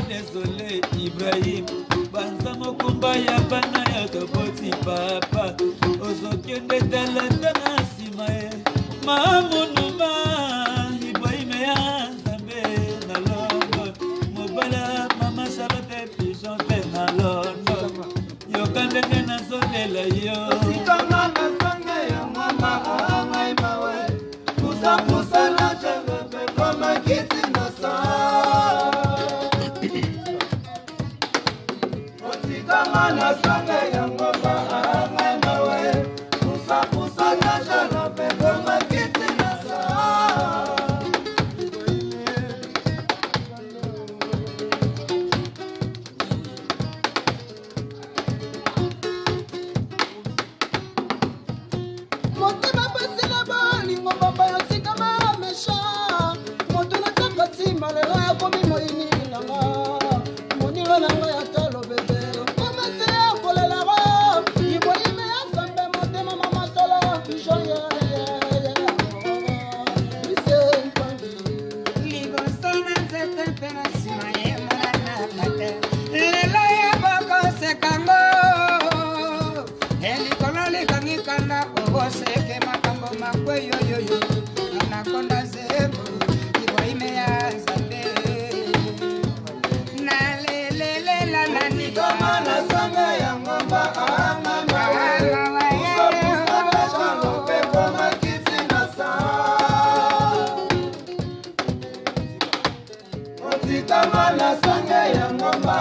Désolé Ibrahim banza mokumba ya bana ya toboti papa ozokende talenta na sima ye mamunuma Ibrahim ya Nzambe na London mobala mama Charlotte pigeon te na London yokandenge na zolela yo sikanga na sanga ya mama angai mawe musa na changa kama kiti na sa Kamana sanga yango ba amawe pusa na jana pe kama kiti na sa Motema pasela bali ngo baba yotika ma mesha motuna takati malelo ya komi moini nanga monilo nanga ya talo bebe Seke makambo makwe yo yo yo anakonda zembo Ibrahim ya Nzambe na lele la nani kama na sanga ya ngomba amama usapu pe kama kiti na sa oti kama na sanga ya ngomba